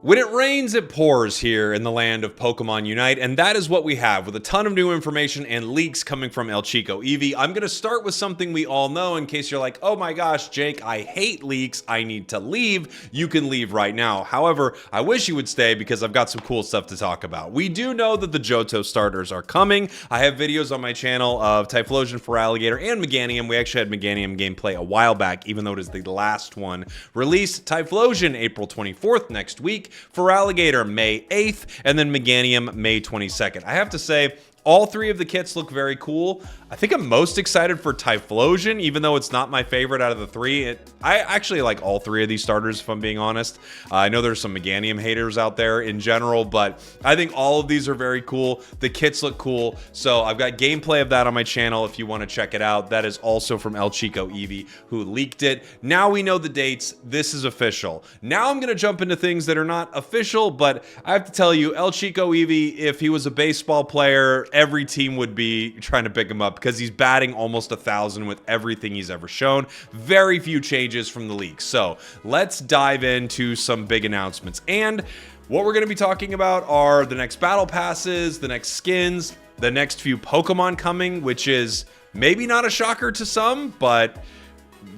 When it rains, it pours here in the land of Pokemon Unite, and that is what we have, with a ton of new information and leaks coming from El Chico Eevee. I'm going to start with something we all know in case you're like, oh my gosh, Jake, I hate leaks, I need to leave. You can leave right now. However, I wish you would stay because I've got some cool stuff to talk about. We do know that the Johto starters are coming. I have videos on my channel of Typhlosion, Feraligator, and Meganium. We actually had Meganium gameplay a while back, even though it is the last one released. Typhlosion, April 24th, next week. Feraligator, May 8th, and then Meganium, May 22nd. I have to say, all three of the kits look very cool. I think I'm most excited for Typhlosion, even though it's not my favorite out of the three. I actually like all three of these starters, if I'm being honest. I know there's some Meganium haters out there in general, but I think all of these are very cool. The kits look cool, so I've got gameplay of that on my channel if you want to check it out. That is also from El Chico Eevee, who leaked it. Now we know the dates. This is official. Now I'm going to jump into things that are not official, but I have to tell you, El Chico Eevee, if he was a baseball player, every team would be trying to pick him up because he's batting almost 1,000 with everything he's ever shown. Very few changes from the leak. So let's dive into some big announcements. And what we're going to be talking about are the next battle passes, the next skins, the next few Pokemon coming, which is maybe not a shocker to some, but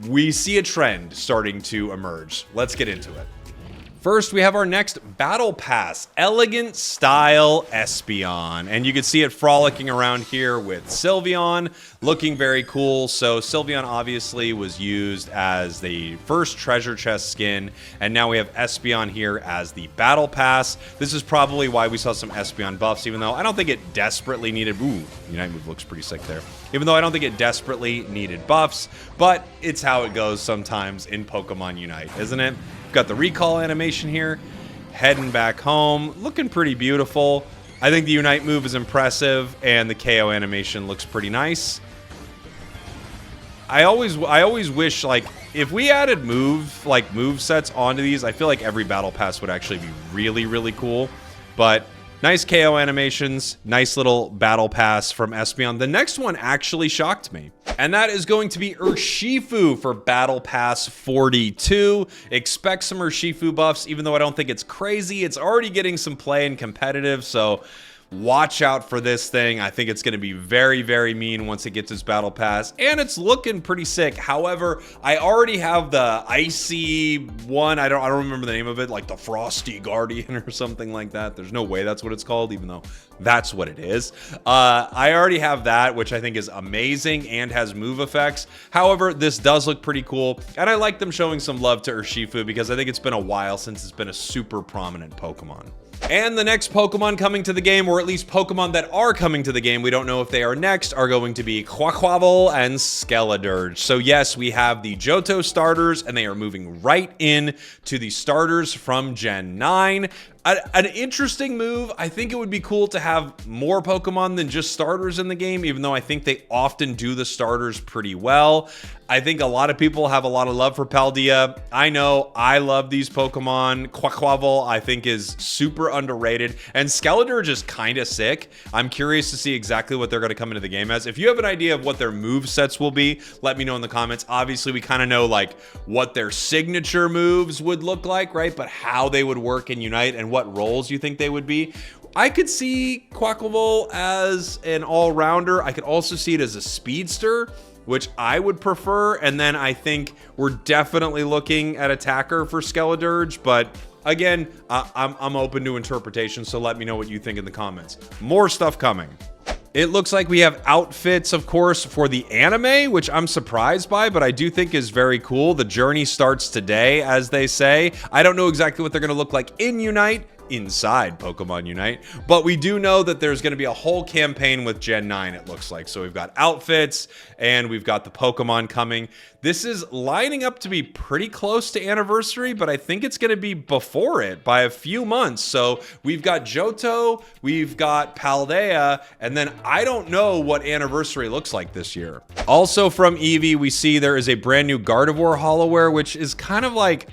we see a trend starting to emerge. Let's get into it. First, we have our next battle pass, Elegant Style Espeon. And you can see it frolicking around here with Sylveon, looking very cool. So Sylveon obviously was used as the first treasure chest skin, and now we have Espeon here as the battle pass. This is probably why we saw some Espeon buffs, even though I don't think it desperately needed... Ooh, Unite move looks pretty sick there. Even though I don't think it desperately needed buffs, but it's how it goes sometimes in Pokemon Unite, isn't it? Got the recall animation here, heading back home, looking pretty beautiful. I think the Unite move is impressive, and the KO animation looks pretty nice. I always wish, like, if we added move sets onto these, I feel like every battle pass would actually be really, really cool. But nice KO animations, nice little battle pass from Espeon. The next one actually shocked me, and that is going to be Urshifu for Battle Pass 42. Expect some Urshifu buffs, even though I don't think it's crazy. It's already getting some play in competitive, so watch out for this thing. I think it's going to be very, very mean once it gets its battle pass, and it's looking pretty sick. However, I already have the icy one. I don't remember the name of it, like the Frosty Guardian or something like that. There's no way that's what it's called, even though that's what it is. I already have that, which I think is amazing and has move effects. However, this does look pretty cool, and I like them showing some love to Urshifu because I think it's been a while since it's been a super prominent Pokemon. And the next Pokemon coming to the game, or at least Pokemon that are coming to the game, we don't know if they are next, are going to be Quaquaval and Skeledirge. So yes, we have the Johto starters, and they are moving right in to the starters from Gen 9. An interesting move. I think it would be cool to have more Pokemon than just starters in the game, even though I think they often do the starters pretty well. I think a lot of people have a lot of love for Paldea. I know I love these Pokemon. Quaquaval, I think, is super underrated, and Skeledirge is kind of sick. I'm curious to see exactly what they're going to come into the game as. If you have an idea of what their move sets will be, let me know in the comments. Obviously, we kind of know like what their signature moves would look like, right? But how they would work in Unite and what roles you think they would be. I could see Quaquaval as an all-rounder. I could also see it as a speedster, which I would prefer. And then I think we're definitely looking at attacker for Skeledirge. But again, I'm open to interpretation, so let me know what you think in the comments. More stuff coming. It looks like we have outfits, of course, for the anime, which I'm surprised by, but I do think is very cool. The journey starts today, as they say. I don't know exactly what they're going to look like in Unite, inside Pokemon Unite, but we do know that there's going to be a whole campaign with Gen 9, it looks like. So we've got outfits and we've got the Pokemon coming. This is lining up to be pretty close to anniversary, but I think it's going to be before it by a few months. So we've got Johto, we've got Paldea, and then I don't know what anniversary looks like this year. Also from Eevee, we see there is a brand new Gardevoir Holoware, which is kind of like...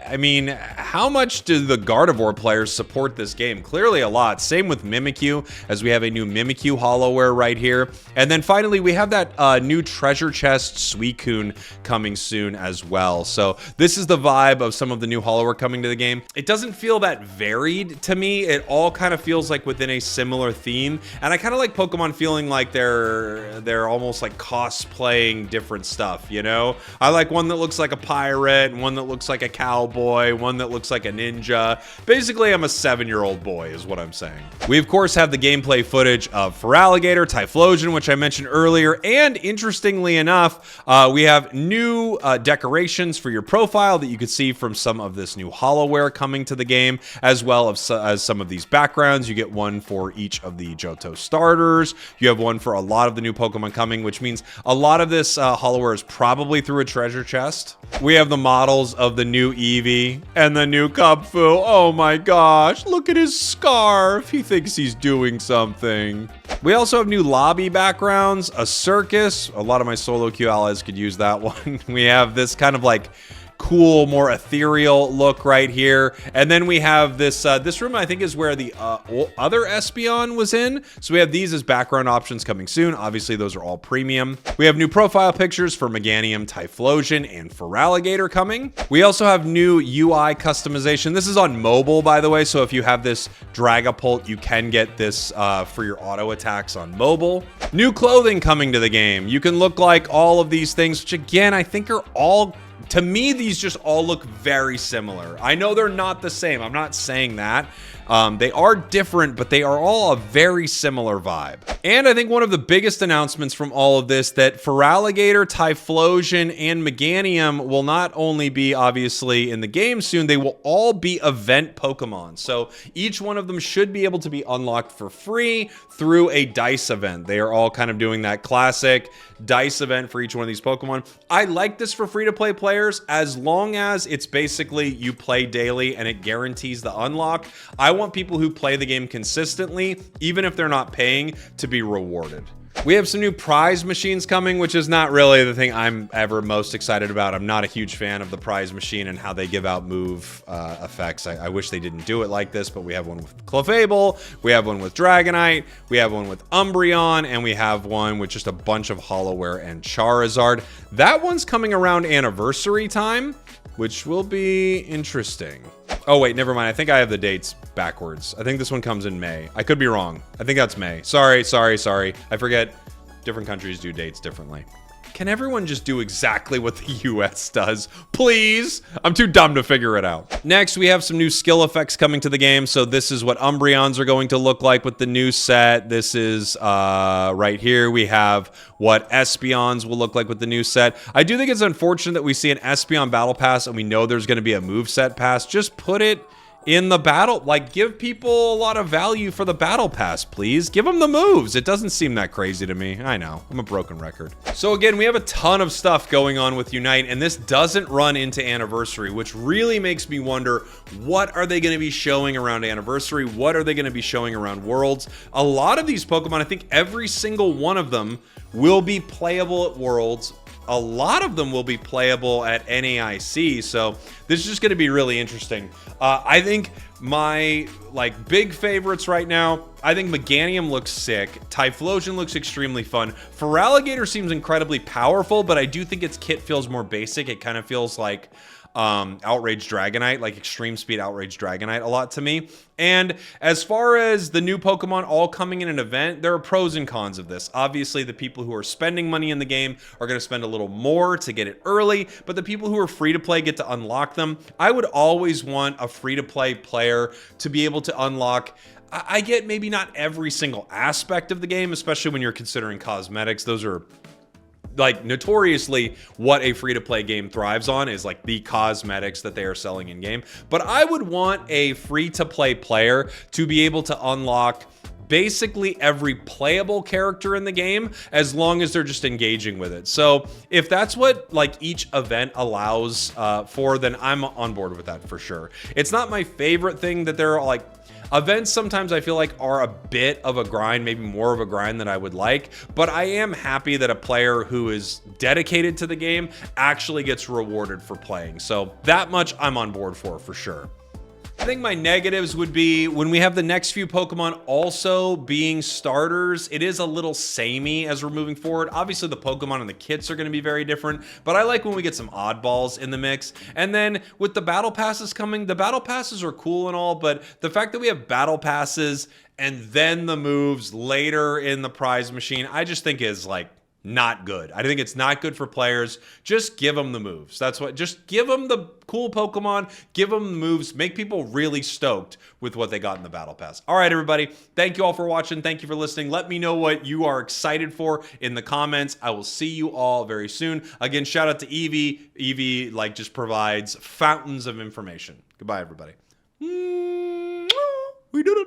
I mean, how much do the Gardevoir players support this game? Clearly a lot. Same with Mimikyu, as we have a new Mimikyu Hollowware right here. And then finally, we have that new treasure chest Suicune coming soon as well. So this is the vibe of some of the new Hollowware coming to the game. It doesn't feel that varied to me. It all kind of feels like within a similar theme. And I kind of like Pokemon feeling like they're almost like cosplaying different stuff, you know? I like one that looks like a pirate, and one that looks like a cowboy, one that looks like a ninja. Basically, I'm a 7-year-old boy is what I'm saying. We, of course, have the gameplay footage of Feraligator, Typhlosion, which I mentioned earlier, and interestingly enough, we have new decorations for your profile that you could see from some of this new Hollowware coming to the game, as well as some of these backgrounds. You get one for each of the Johto starters. You have one for a lot of the new Pokemon coming, which means a lot of this Hollowware is probably through a treasure chest. We have the models of the new Eevee and the new Kubfu. Oh my gosh, look at his scarf. He thinks he's doing something. We also have new lobby backgrounds, a circus. A lot of my solo queue allies could use that one. We have this kind of like cool, more ethereal look right here. And then we have this this room, I think, is where the other Espeon was in. So we have these as background options coming soon. Obviously, those are all premium. We have new profile pictures for Meganium, Typhlosion, and Feraligator coming. We also have new UI customization. This is on mobile, by the way. So if you have this Dragapult, you can get this for your auto attacks on mobile. New clothing coming to the game. You can look like all of these things, which again, I think are all... To me, these just all look very similar. I know they're not the same. I'm not saying that. They are different, but they are all a very similar vibe. And I think one of the biggest announcements from all of this, that Feraligator, Typhlosion, and Meganium will not only be obviously in the game soon, they will all be event Pokemon. So each one of them should be able to be unlocked for free through a dice event. They are all kind of doing that classic dice event for each one of these Pokemon. I like this for free-to-play players as long as it's basically you play daily and it guarantees the unlock. I want people who play the game consistently, even if they're not paying, to be rewarded. We have some new prize machines coming, which is not really the thing I'm ever most excited about. I'm not a huge fan of the prize machine and how they give out move effects. I wish they didn't do it like this, but we have one with Clefable, we have one with Dragonite, we have one with Umbreon, and we have one with just a bunch of Hollowware and Charizard. That one's coming around anniversary time, which will be interesting. Oh, wait, never mind. I think I have the dates backwards. I think this one comes in May. I could be wrong. I think that's May. Sorry. I forget. Different countries do dates differently. Can everyone just do exactly what the US does? Please? I'm too dumb to figure it out. Next, we have some new skill effects coming to the game. So this is what Umbreons are going to look like with the new set. This is right here. We have what Espeons will look like with the new set. I do think it's unfortunate that we see an Espeon Battle Pass and we know there's going to be a moveset pass. Just put it in the battle, like, give people a lot of value for the battle pass, please. Give them the moves. It doesn't seem that crazy to me. I know, I'm a broken record. So again, we have a ton of stuff going on with Unite, and this doesn't run into Anniversary, which really makes me wonder, what are they going to be showing around Anniversary? What are they going to be showing around Worlds? A lot of these Pokemon, I think every single one of them will be playable at Worlds. A lot of them will be playable at NAIC, so this is just going to be really interesting. I think my big favorites right now, I think Meganium looks sick. Typhlosion looks extremely fun. Feraligator seems incredibly powerful, but I do think its kit feels more basic. It kind of feels like Outrage Dragonite, like Extreme Speed Outrage Dragonite a lot to me. And as far as the new Pokemon all coming in an event, there are pros and cons of this. Obviously, the people who are spending money in the game are going to spend a little more to get it early, but the people who are free to play get to unlock them. I would always want a free to play player to be able to unlock. I get maybe not every single aspect of the game, especially when you're considering cosmetics. Those are notoriously what a free-to-play game thrives on, is like the cosmetics that they are selling in game. But I would want a free-to-play player to be able to unlock basically every playable character in the game, as long as they're just engaging with it. So if that's what each event allows for, then I'm on board with that for sure. It's not my favorite thing that they're Events sometimes I feel like are a bit of a grind, maybe more of a grind than I would like, but I am happy that a player who is dedicated to the game actually gets rewarded for playing. So that much I'm on board for sure. I think my negatives would be when we have the next few Pokemon also being starters, it is a little samey as we're moving forward. Obviously the Pokemon and the kits are going to be very different, but I like when we get some oddballs in the mix. And then with the battle passes coming, the battle passes are cool and all, but the fact that we have battle passes and then the moves later in the prize machine, I just think is like not good. I think it's not good for players. Just give them the moves. That's what, just give them the cool Pokemon, give them the moves, make people really stoked with what they got in the battle pass. All right, everybody. Thank you all for watching. Thank you for listening. Let me know what you are excited for in the comments. I will see you all very soon. Again, shout out to Eevee. Eevee like just provides fountains of information. Goodbye, everybody. We did it.